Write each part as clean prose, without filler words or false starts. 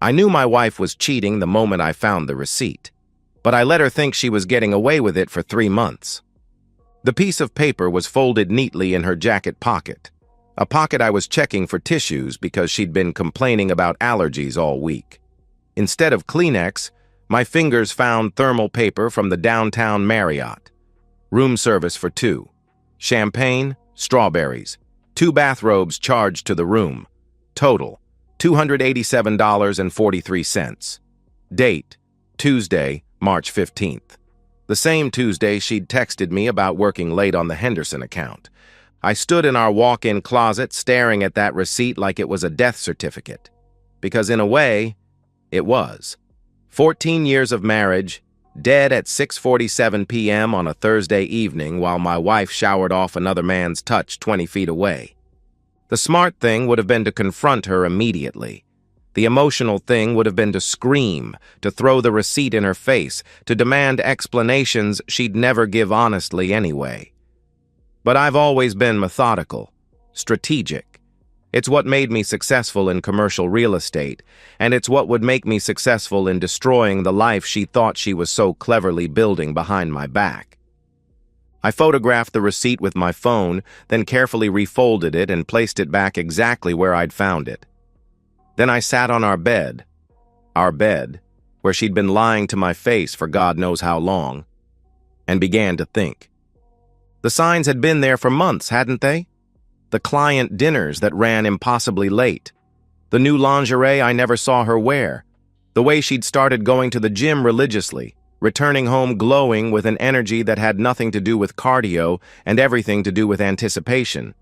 I knew my wife was cheating the moment I found the receipt, but I let her think she was getting away with it for 3 months. The piece of paper was folded neatly in her jacket pocket, a pocket I was checking for tissues because she'd been complaining about allergies all week. Instead of Kleenex, my fingers found thermal paper from the downtown Marriott. Room service for 2. Champagne, strawberries. 2 bathrobes charged to the room. Total, $287.43. Date, Tuesday, March 15th. The same Tuesday she'd texted me about working late on the Henderson account. I stood in our walk-in closet staring at that receipt like it was a death certificate. Because in a way, it was. 14 years of marriage, dead at 6:47 p.m. on a Thursday evening while my wife showered off another man's touch 20 feet away. The smart thing would have been to confront her immediately. The emotional thing would have been to scream, to throw the receipt in her face, to demand explanations she'd never give honestly anyway. But I've always been methodical, strategic. It's what made me successful in commercial real estate, and it's what would make me successful in destroying the life she thought she was so cleverly building behind my back. I photographed the receipt with my phone, then carefully refolded it and placed it back exactly where I'd found it. Then I sat on our bed, where she'd been lying to my face for God knows how long, and began to think. The signs had been there for months, hadn't they? The client dinners that ran impossibly late, the new lingerie I never saw her wear, the way she'd started going to the gym religiously, returning home glowing with an energy that had nothing to do with cardio and everything to do with anticipation.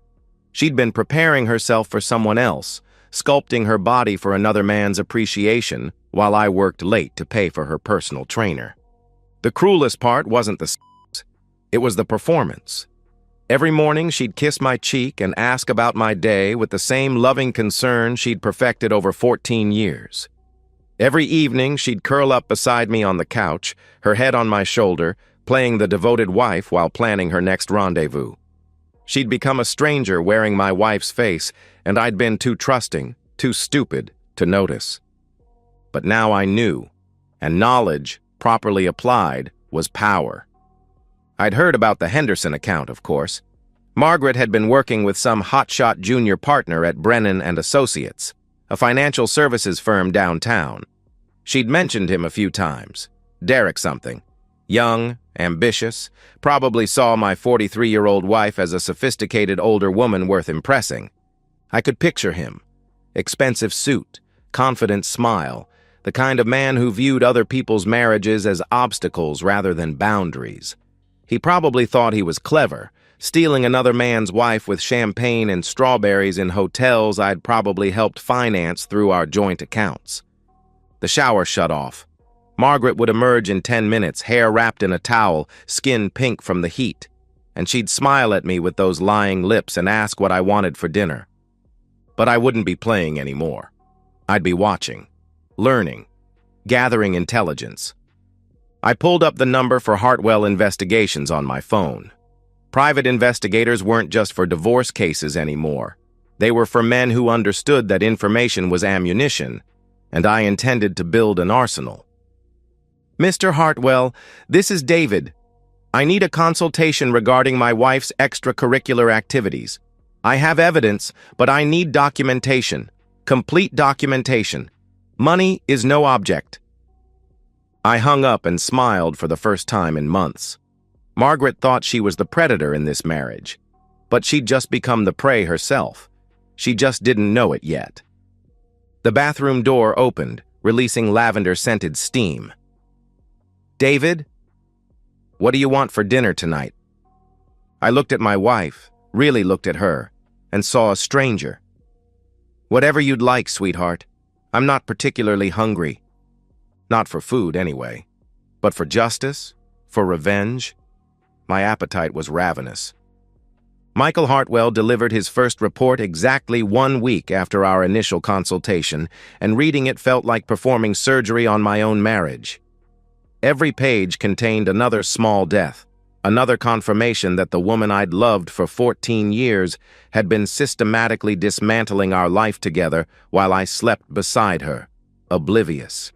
She'd been preparing herself for someone else, sculpting her body for another man's appreciation, while I worked late to pay for her personal trainer. The cruelest part wasn't the sex, it was the performance. Every morning she'd kiss my cheek and ask about my day with the same loving concern she'd perfected over 14 years. Every evening she'd curl up beside me on the couch, her head on my shoulder, playing the devoted wife while planning her next rendezvous. She'd become a stranger wearing my wife's face, and I'd been too trusting, too stupid to notice. But now I knew, and knowledge, properly applied, was power. I'd heard about the Henderson account, of course. Margaret had been working with some hotshot junior partner at Brennan and Associates, a financial services firm downtown. She'd mentioned him a few times. Derek something. Young, ambitious, probably saw my 43-year-old wife as a sophisticated older woman worth impressing. I could picture him. Expensive suit, confident smile, the kind of man who viewed other people's marriages as obstacles rather than boundaries. He probably thought he was clever, stealing another man's wife with champagne and strawberries in hotels I'd probably helped finance through our joint accounts. The shower shut off. Margaret would emerge in 10 minutes, hair wrapped in a towel, skin pink from the heat, and she'd smile at me with those lying lips and ask what I wanted for dinner. But I wouldn't be playing anymore. I'd be watching, learning, gathering intelligence. I pulled up the number for Hartwell Investigations on my phone. Private investigators weren't just for divorce cases anymore. They were for men who understood that information was ammunition, and I intended to build an arsenal. Mr. Hartwell, this is David. I need a consultation regarding my wife's extracurricular activities. I have evidence, but I need documentation. Complete documentation. Money is no object. I hung up and smiled for the first time in months. Margaret thought she was the predator in this marriage, but she'd just become the prey herself. She just didn't know it yet. The bathroom door opened, releasing lavender-scented steam. David, what do you want for dinner tonight? I looked at my wife, really looked at her, and saw a stranger. Whatever you'd like, sweetheart. I'm not particularly hungry. Not for food, anyway. But for justice? For revenge? My appetite was ravenous. Michael Hartwell delivered his first report exactly 1 week after our initial consultation, and reading it felt like performing surgery on my own marriage. Every page contained another small death, another confirmation that the woman I'd loved for 14 years had been systematically dismantling our life together while I slept beside her. oblivious.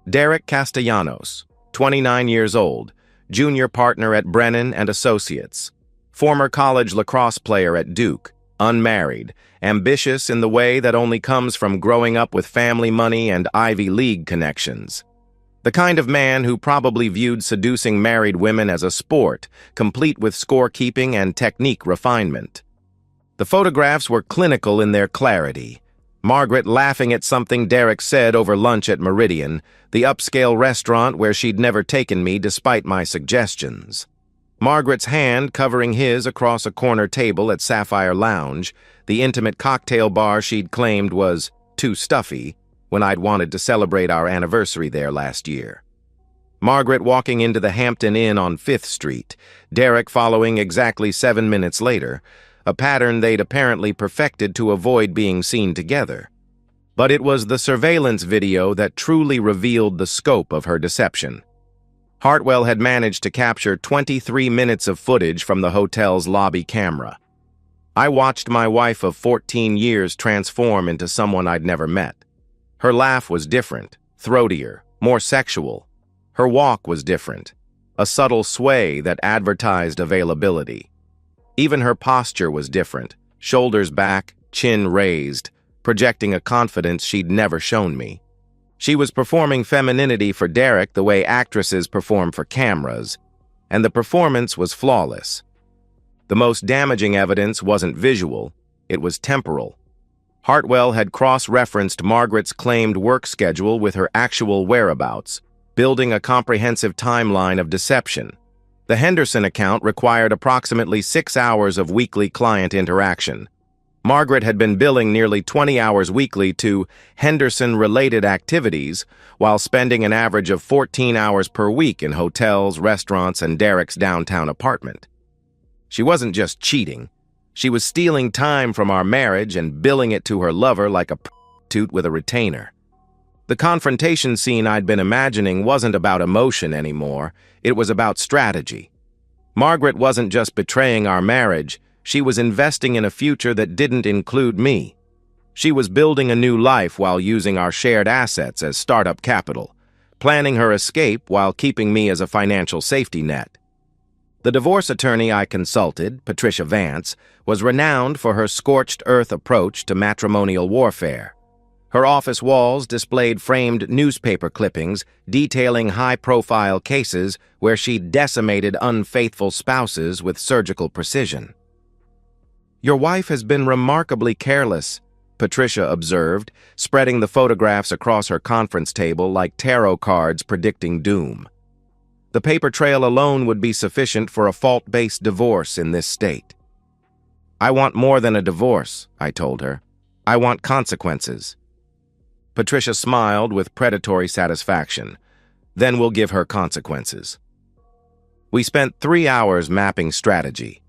Derek Castellanos, 29 years old, junior partner at Brennan and Associates, former college lacrosse player at Duke, unmarried, ambitious in the way that only comes from growing up with family money and Ivy League connections. The kind of man who probably viewed seducing married women as a sport, complete with scorekeeping and technique refinement. The photographs were clinical in their clarity. Margaret laughing at something Derek said over lunch at Meridian, the upscale restaurant where she'd never taken me despite my suggestions. Margaret's hand covering his across a corner table at Sapphire Lounge, the intimate cocktail bar she'd claimed was too stuffy when I'd wanted to celebrate our anniversary there last year. Margaret walking into the Hampton Inn on 5th Street, Derek following exactly 7 minutes later, a pattern they'd apparently perfected to avoid being seen together. But it was the surveillance video that truly revealed the scope of her deception. Hartwell had managed to capture 23 minutes of footage from the hotel's lobby camera. I watched my wife of 14 years transform into someone I'd never met. Her laugh was different, throatier, more sexual. Her walk was different, a subtle sway that advertised availability. Even her posture was different, shoulders back, chin raised, projecting a confidence she'd never shown me. She was performing femininity for Derek the way actresses perform for cameras, and the performance was flawless. The most damaging evidence wasn't visual, it was temporal. Hartwell had cross-referenced Margaret's claimed work schedule with her actual whereabouts, building a comprehensive timeline of deception. The Henderson account required approximately 6 hours of weekly client interaction. Margaret had been billing nearly 20 hours weekly to Henderson-related activities, while spending an average of 14 hours per week in hotels, restaurants, and Derek's downtown apartment. She wasn't just cheating. She was stealing time from our marriage and billing it to her lover like a prostitute with a retainer. The confrontation scene I'd been imagining wasn't about emotion anymore, it was about strategy. Margaret wasn't just betraying our marriage, she was investing in a future that didn't include me. She was building a new life while using our shared assets as startup capital, planning her escape while keeping me as a financial safety net. The divorce attorney I consulted, Patricia Vance, was renowned for her scorched earth approach to matrimonial warfare. Her office walls displayed framed newspaper clippings detailing high-profile cases where she decimated unfaithful spouses with surgical precision. "Your wife has been remarkably careless," Patricia observed, spreading the photographs across her conference table like tarot cards predicting doom. The paper trail alone would be sufficient for a fault-based divorce in this state. "I want more than a divorce," I told her. "I want consequences." Patricia smiled with predatory satisfaction. "Then we'll give her consequences." We spent 3 hours mapping strategy.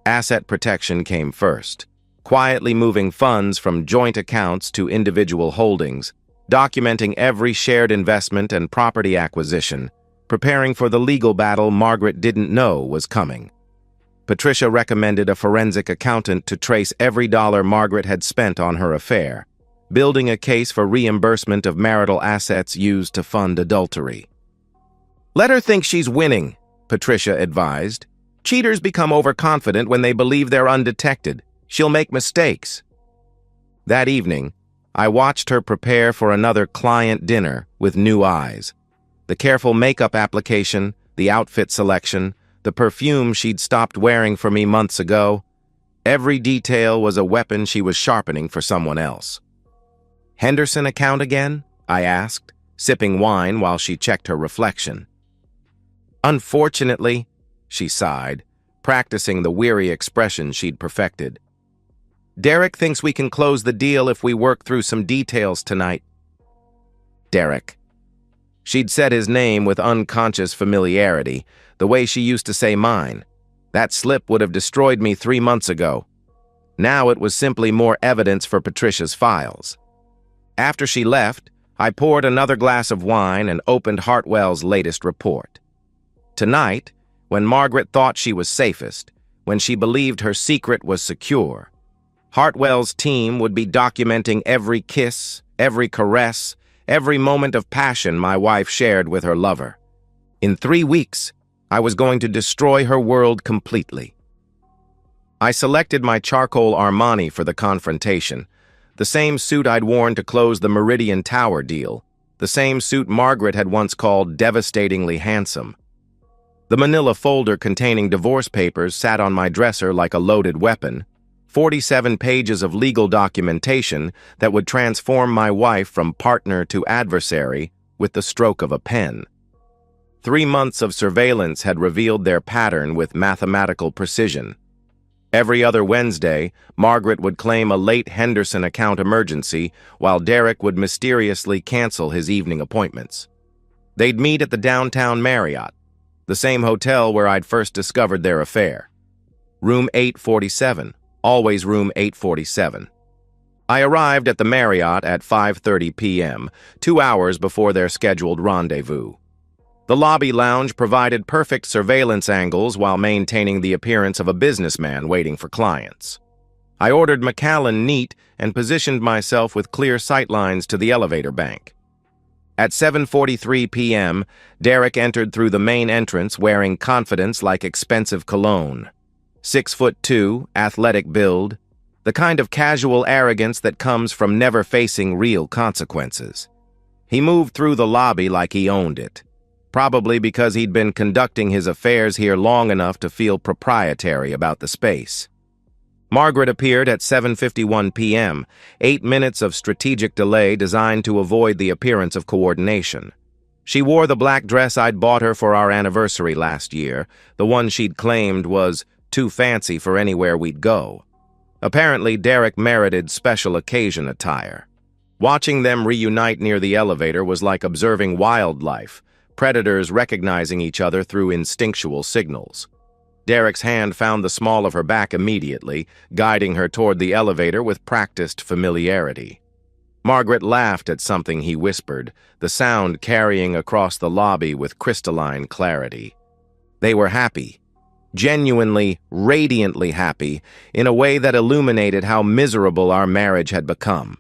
Asset protection came first, quietly moving funds from joint accounts to individual holdings, documenting every shared investment and property acquisition, preparing for the legal battle Margaret didn't know was coming. Patricia recommended a forensic accountant to trace every dollar Margaret had spent on her affair, building a case for reimbursement of marital assets used to fund adultery. "Let her think she's winning," Patricia advised. "Cheaters become overconfident when they believe they're undetected. She'll make mistakes." That evening, I watched her prepare for another client dinner with new eyes. The careful makeup application, the outfit selection, the perfume she'd stopped wearing for me months ago. Every detail was a weapon she was sharpening for someone else. "Henderson account again?" I asked, sipping wine while she checked her reflection. "Unfortunately," she sighed, practicing the weary expression she'd perfected. "Derek thinks we can close the deal if we work through some details tonight." Derek. She'd said his name with unconscious familiarity, the way she used to say mine. That slip would have destroyed me 3 months ago. Now it was simply more evidence for Patricia's files. After she left, I poured another glass of wine and opened Hartwell's latest report. Tonight, when Margaret thought she was safest, when she believed her secret was secure, Hartwell's team would be documenting every kiss, every caress, every moment of passion my wife shared with her lover. In 3 weeks, I was going to destroy her world completely. I selected my charcoal Armani for the confrontation, the same suit I'd worn to close the Meridian Tower deal, the same suit Margaret had once called devastatingly handsome. The manila folder containing divorce papers sat on my dresser like a loaded weapon, 47 pages of legal documentation that would transform my wife from partner to adversary with the stroke of a pen. 3 months of surveillance had revealed their pattern with mathematical precision. Every other Wednesday, Margaret would claim a late Henderson account emergency, while Derek would mysteriously cancel his evening appointments. They'd meet at the downtown Marriott, the same hotel where I'd first discovered their affair. Room 847, always room 847. I arrived at the Marriott at 5:30 p.m., 2 hours before their scheduled rendezvous. The lobby lounge provided perfect surveillance angles while maintaining the appearance of a businessman waiting for clients. I ordered Macallan neat and positioned myself with clear sightlines to the elevator bank. At 7:43 p.m., Derek entered through the main entrance wearing confidence like expensive cologne. 6'2", athletic build, the kind of casual arrogance that comes from never facing real consequences. He moved through the lobby like he owned it, probably because he'd been conducting his affairs here long enough to feel proprietary about the space. Margaret appeared at 7:51 p.m., 8 minutes of strategic delay designed to avoid the appearance of coordination. She wore the black dress I'd bought her for our anniversary last year, the one she'd claimed was too fancy for anywhere we'd go. Apparently, Derek merited special occasion attire. Watching them reunite near the elevator was like observing wildlife, predators recognizing each other through instinctual signals. Derek's hand found the small of her back immediately, guiding her toward the elevator with practiced familiarity. Margaret laughed at something he whispered, the sound carrying across the lobby with crystalline clarity. They were happy, genuinely, radiantly happy, in a way that illuminated how miserable our marriage had become.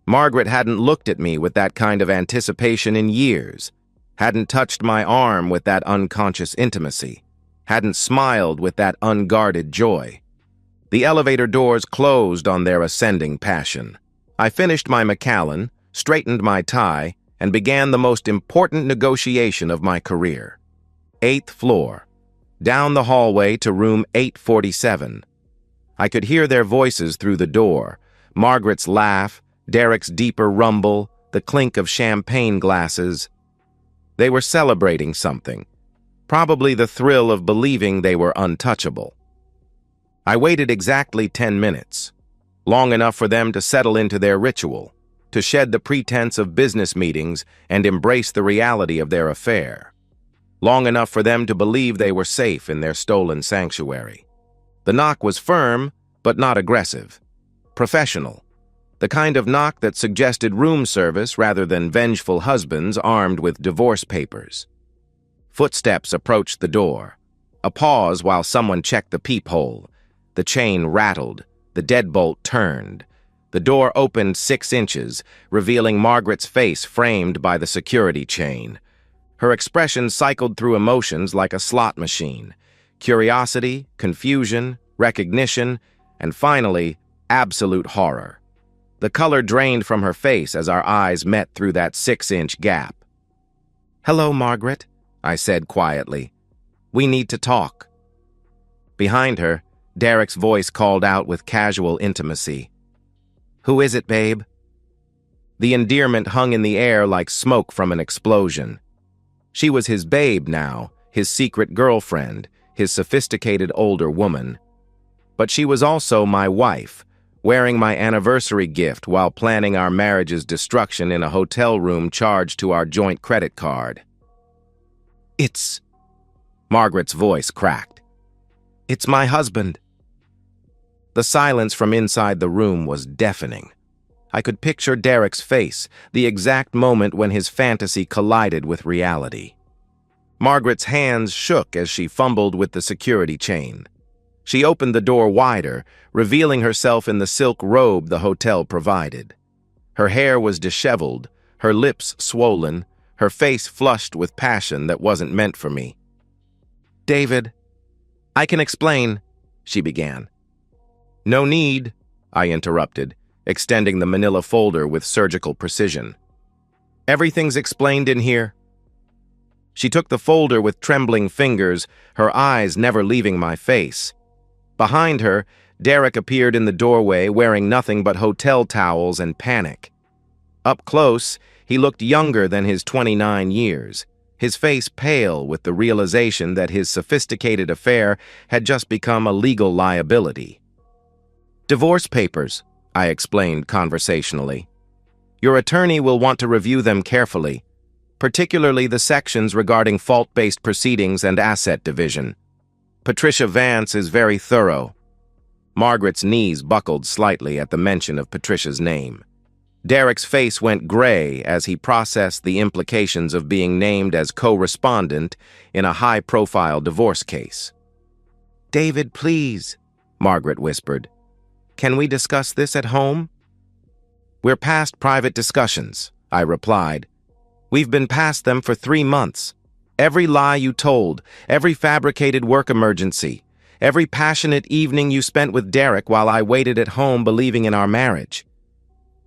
Margaret hadn't looked at me with that kind of anticipation in years, hadn't touched my arm with that unconscious intimacy, hadn't smiled with that unguarded joy. The elevator doors closed on their ascending passion. I finished my Macallan, straightened my tie, and began the most important negotiation of my career. 8th floor, down the hallway to room 847. I could hear their voices through the door, Margaret's laugh, Derek's deeper rumble, the clink of champagne glasses. They were celebrating something, probably the thrill of believing they were untouchable. I waited exactly 10 minutes, long enough for them to settle into their ritual, to shed the pretense of business meetings and embrace the reality of their affair, long enough for them to believe they were safe in their stolen sanctuary. The knock was firm, but not aggressive, professional, the kind of knock that suggested room service rather than vengeful husbands armed with divorce papers. Footsteps approached the door. A pause while someone checked the peephole. The chain rattled. The deadbolt turned. The door opened 6 inches, revealing Margaret's face framed by the security chain. Her expression cycled through emotions like a slot machine. Curiosity, confusion, recognition, and finally, absolute horror. The color drained from her face as our eyes met through that 6-inch gap. "Hello, Margaret," I said quietly. "We need to talk." Behind her, Derek's voice called out with casual intimacy. "Who is it, babe?" The endearment hung in the air like smoke from an explosion. She was his babe now, his secret girlfriend, his sophisticated older woman. But she was also my wife, wearing my anniversary gift while planning our marriage's destruction in a hotel room charged to our joint credit card. "It's..." Margaret's voice cracked. "It's my husband." The silence from inside the room was deafening. I could picture Derek's face, the exact moment when his fantasy collided with reality. Margaret's hands shook as she fumbled with the security chain. She opened the door wider, revealing herself in the silk robe the hotel provided. Her hair was disheveled, her lips swollen, her face flushed with passion that wasn't meant for me. "David, I can explain," she began. "No need," I interrupted, extending the manila folder with surgical precision. "Everything's explained in here." She took the folder with trembling fingers, her eyes never leaving my face. Behind her, Derek appeared in the doorway wearing nothing but hotel towels and panic. Up close, he looked younger than his 29 years, his face pale with the realization that his sophisticated affair had just become a legal liability. "Divorce papers," I explained conversationally. "Your attorney will want to review them carefully, particularly the sections regarding fault-based proceedings and asset division. Patricia Vance is very thorough." Margaret's knees buckled slightly at the mention of Patricia's name. Derek's face went gray as he processed the implications of being named as co-respondent in a high-profile divorce case. "David, please," Margaret whispered. "Can we discuss this at home?" "We're past private discussions," I replied. "We've been past them for 3 months. Every lie you told, every fabricated work emergency, every passionate evening you spent with Derek while I waited at home believing in our marriage.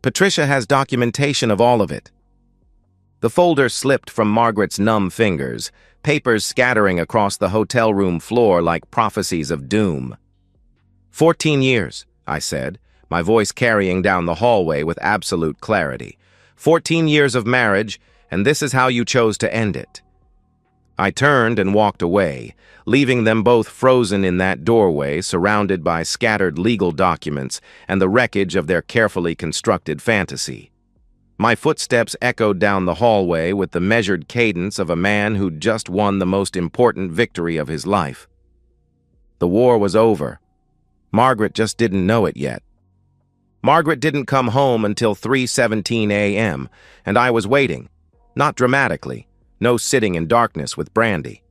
Patricia has documentation of all of it." The folder slipped from Margaret's numb fingers, papers scattering across the hotel room floor like prophecies of doom. 14 years, I said, my voice carrying down the hallway with absolute clarity. 14 years of marriage, and this is how you chose to end it. I turned and walked away, leaving them both frozen in that doorway, surrounded by scattered legal documents and the wreckage of their carefully constructed fantasy. My footsteps echoed down the hallway with the measured cadence of a man who'd just won the most important victory of his life. The war was over. Margaret just didn't know it yet. Margaret didn't come home until 3:17 a.m., and I was waiting, not dramatically, no sitting in darkness with brandy.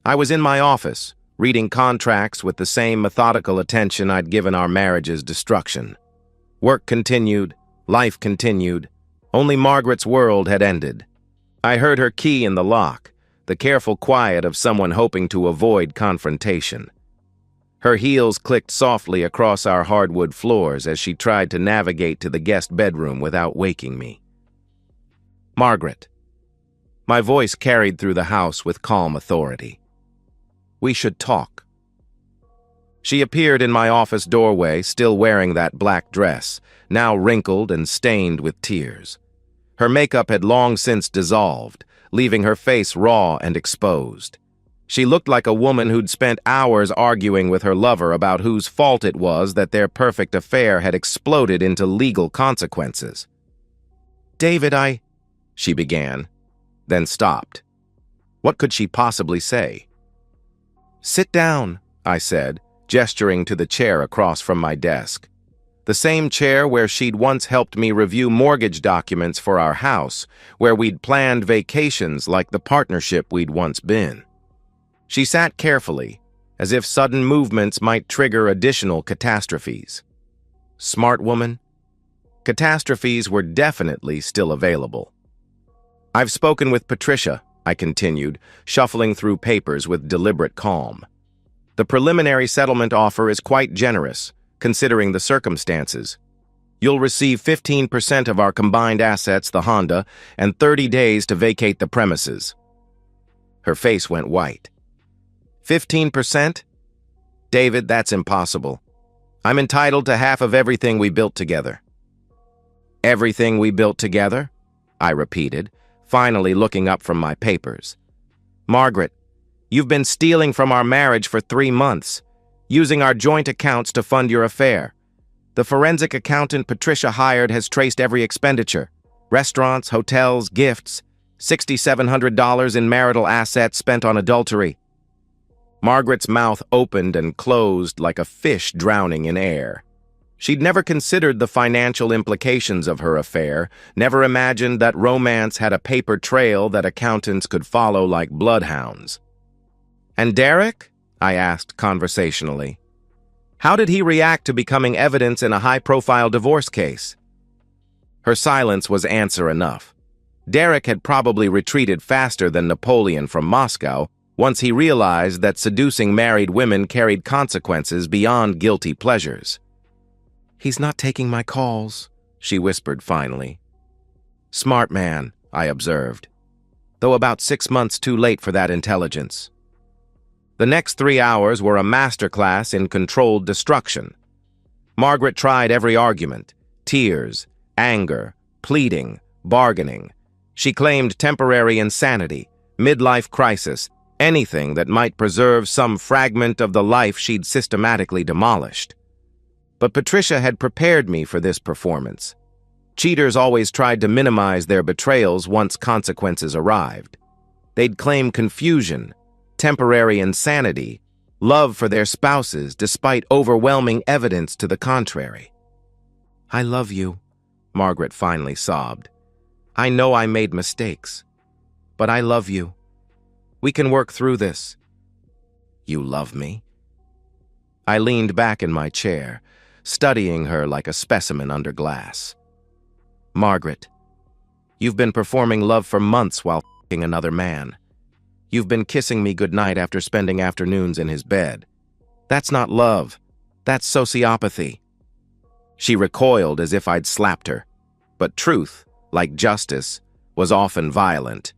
I was in my office, reading contracts with the same methodical attention I'd given our marriage's destruction. Work continued, life continued, only Margaret's world had ended. I heard her key in the lock, the careful quiet of someone hoping to avoid confrontation. Her heels clicked softly across our hardwood floors as she tried to navigate to the guest bedroom without waking me. "Margaret." My voice carried through the house with calm authority. "We should talk." She appeared in my office doorway, still wearing that black dress, now wrinkled and stained with tears. Her makeup had long since dissolved, leaving her face raw and exposed. She looked like a woman who'd spent hours arguing with her lover about whose fault it was that their perfect affair had exploded into legal consequences. "David, she began, then stopped. What could she possibly say? "Sit down," I said, gesturing to the chair across from my desk. The same chair where she'd once helped me review mortgage documents for our house, where we'd planned vacations like the partnership we'd once been. She sat carefully, as if sudden movements might trigger additional catastrophes. Smart woman. Catastrophes were definitely still available. "I've spoken with Patricia," I continued, shuffling through papers with deliberate calm. "The preliminary settlement offer is quite generous, considering the circumstances. You'll receive 15% of our combined assets, the Honda, and 30 days to vacate the premises." Her face went white. 15%? David, that's impossible. I'm entitled to half of everything we built together. "Everything we built together?" I repeated, finally looking up from my papers. "Margaret, you've been stealing from our marriage for 3 months, using our joint accounts to fund your affair. The forensic accountant Patricia hired has traced every expenditure. Restaurants, hotels, gifts, $6,700 in marital assets spent on adultery." Margaret's mouth opened and closed like a fish drowning in air. She'd never considered the financial implications of her affair, never imagined that romance had a paper trail that accountants could follow like bloodhounds. "And Derek?" I asked conversationally. "How did he react to becoming evidence in a high-profile divorce case?" Her silence was answer enough. Derek had probably retreated faster than Napoleon from Moscow once he realized that seducing married women carried consequences beyond guilty pleasures. "He's not taking my calls," she whispered finally. "Smart man," I observed, though about 6 months too late for that intelligence. The next 3 hours were a masterclass in controlled destruction. Margaret tried every argument: tears, anger, pleading, bargaining. She claimed temporary insanity, midlife crisis, anything that might preserve some fragment of the life she'd systematically demolished. But Patricia had prepared me for this performance. Cheaters always tried to minimize their betrayals once consequences arrived. They'd claim confusion, temporary insanity, love for their spouses despite overwhelming evidence to the contrary. "I love you," Margaret finally sobbed. "I know I made mistakes, but I love you. We can work through this." "You love me?" I leaned back in my chair, studying her like a specimen under glass. "Margaret, you've been performing love for months while f***ing another man. You've been kissing me goodnight after spending afternoons in his bed. That's not love. That's sociopathy." She recoiled as if I'd slapped her. But truth, like justice, was often violent.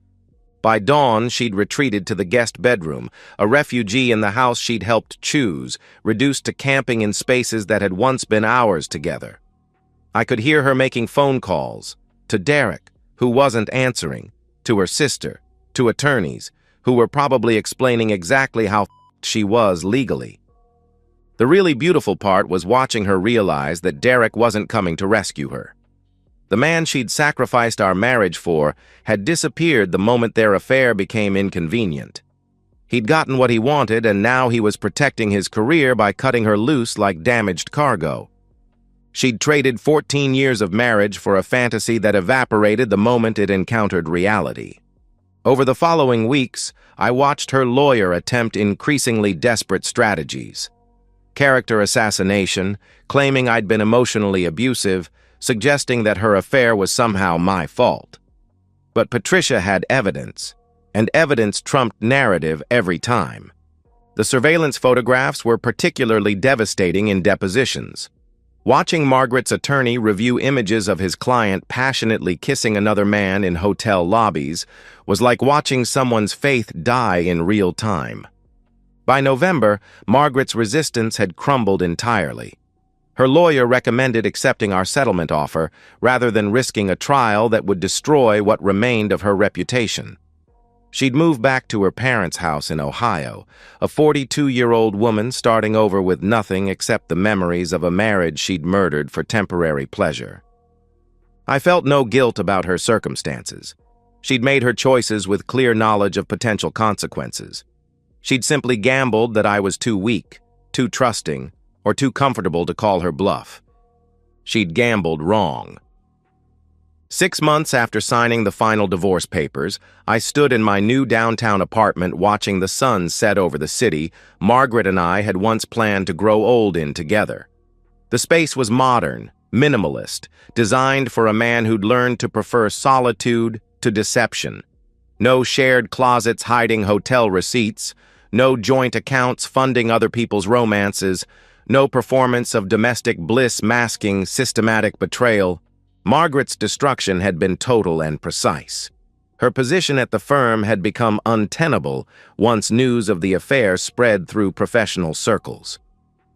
By dawn, she'd retreated to the guest bedroom, a refugee in the house she'd helped choose, reduced to camping in spaces that had once been ours together. I could hear her making phone calls, to Derek, who wasn't answering, to her sister, to attorneys, who were probably explaining exactly how she was legally. The really beautiful part was watching her realize that Derek wasn't coming to rescue her. The man she'd sacrificed our marriage for had disappeared the moment their affair became inconvenient. He'd gotten what he wanted, and now he was protecting his career by cutting her loose like damaged cargo. She'd traded 14 years of marriage for a fantasy that evaporated the moment it encountered reality. Over the following weeks, I watched her lawyer attempt increasingly desperate strategies. Character assassination, claiming I'd been emotionally abusive, suggesting that her affair was somehow my fault. But Patricia had evidence, and evidence trumped narrative every time. The surveillance photographs were particularly devastating in depositions. Watching Margaret's attorney review images of his client passionately kissing another man in hotel lobbies was like watching someone's faith die in real time. By November, Margaret's resistance had crumbled entirely. Her lawyer recommended accepting our settlement offer rather than risking a trial that would destroy what remained of her reputation. She'd moved back to her parents' house in Ohio, a 42-year-old woman starting over with nothing except the memories of a marriage she'd murdered for temporary pleasure. I felt no guilt about her circumstances. She'd made her choices with clear knowledge of potential consequences. She'd simply gambled that I was too weak, too trusting, or too comfortable to call her bluff. She'd gambled wrong. 6 months after signing the final divorce papers, I stood in my new downtown apartment watching the sun set over the city Margaret and I had once planned to grow old in together. The space was modern, minimalist, designed for a man who'd learned to prefer solitude to deception. No shared closets hiding hotel receipts, no joint accounts funding other people's romances, no performance of domestic bliss masking systematic betrayal. Margaret's destruction had been total and precise. Her position at the firm had become untenable once news of the affair spread through professional circles.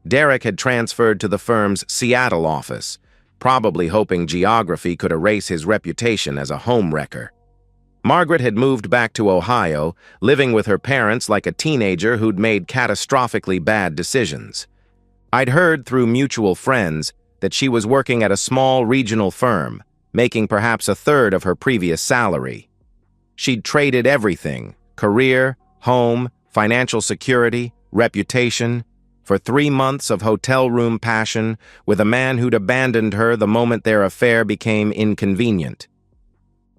Derek had transferred to the firm's Seattle office, probably hoping geography could erase his reputation as a homewrecker. Margaret had moved back to Ohio, living with her parents like a teenager who'd made catastrophically bad decisions. I'd heard through mutual friends that she was working at a small regional firm, making perhaps a third of her previous salary. She'd traded everything: career, home, financial security, reputation, for 3 months of hotel room passion with a man who'd abandoned her the moment their affair became inconvenient.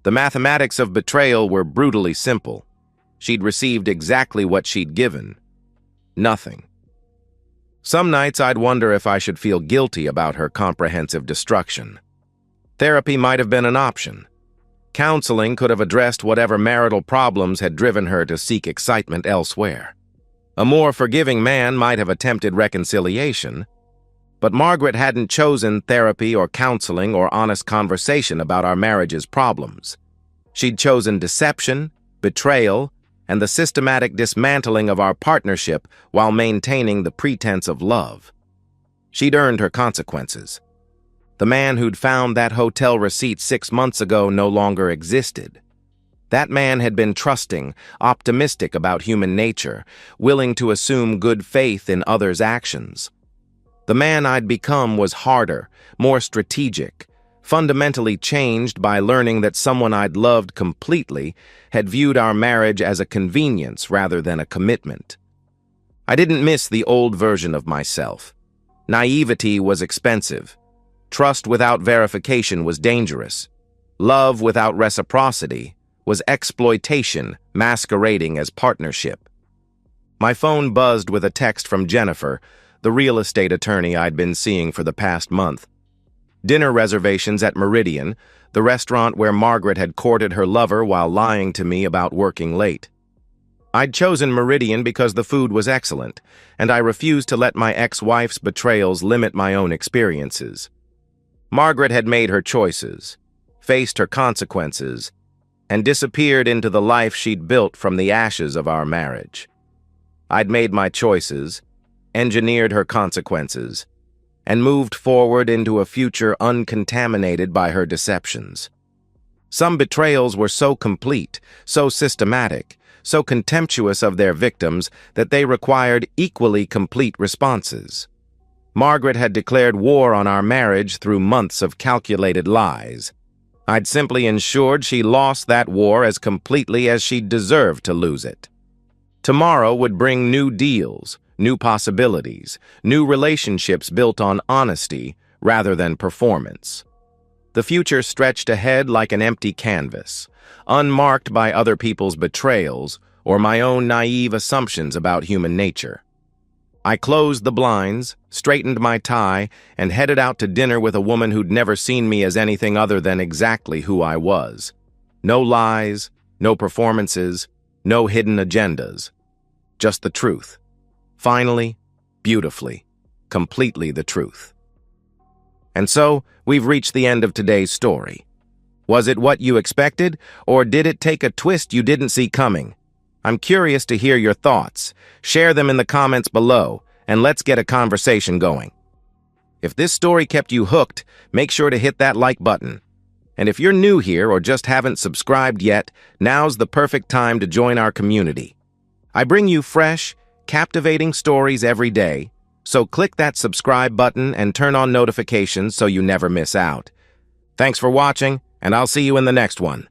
The mathematics of betrayal were brutally simple. She'd received exactly what she'd given: nothing. Some nights I'd wonder if I should feel guilty about her comprehensive destruction. Therapy might have been an option. Counseling could have addressed whatever marital problems had driven her to seek excitement elsewhere. A more forgiving man might have attempted reconciliation, but Margaret hadn't chosen therapy or counseling or honest conversation about our marriage's problems. She'd chosen deception, betrayal, and the systematic dismantling of our partnership while maintaining the pretense of love. She'd earned her consequences. The man who'd found that hotel receipt 6 months ago no longer existed. That man had been trusting, optimistic about human nature, willing to assume good faith in others' actions. The man I'd become was harder, more strategic, fundamentally changed by learning that someone I'd loved completely had viewed our marriage as a convenience rather than a commitment. I didn't miss the old version of myself. Naivety was expensive. Trust without verification was dangerous. Love without reciprocity was exploitation masquerading as partnership. My phone buzzed with a text from Jennifer, the real estate attorney I'd been seeing for the past month. Dinner reservations at Meridian, the restaurant where Margaret had courted her lover while lying to me about working late. I'd chosen Meridian because the food was excellent, and I refused to let my ex-wife's betrayals limit my own experiences. Margaret had made her choices, faced her consequences, and disappeared into the life she'd built from the ashes of our marriage. I'd made my choices, engineered her consequences, and moved forward into a future uncontaminated by her deceptions. Some betrayals were so complete, so systematic, so contemptuous of their victims that they required equally complete responses. Margaret had declared war on our marriage through months of calculated lies. I'd simply ensured she lost that war as completely as she deserved to lose it. Tomorrow would bring new deals, new possibilities, new relationships built on honesty rather than performance. The future stretched ahead like an empty canvas, unmarked by other people's betrayals or my own naive assumptions about human nature. I closed the blinds, straightened my tie, and headed out to dinner with a woman who'd never seen me as anything other than exactly who I was. No lies, no performances, no hidden agendas. Just the truth. Finally, beautifully, completely the truth. And so, we've reached the end of today's story. Was it what you expected, or did it take a twist you didn't see coming? I'm curious to hear your thoughts. Share them in the comments below, and let's get a conversation going. If this story kept you hooked, make sure to hit that like button. And if you're new here or just haven't subscribed yet, now's the perfect time to join our community. I bring you fresh, captivating stories every day, so click that subscribe button and turn on notifications so you never miss out. Thanks for watching, and I'll see you in the next one.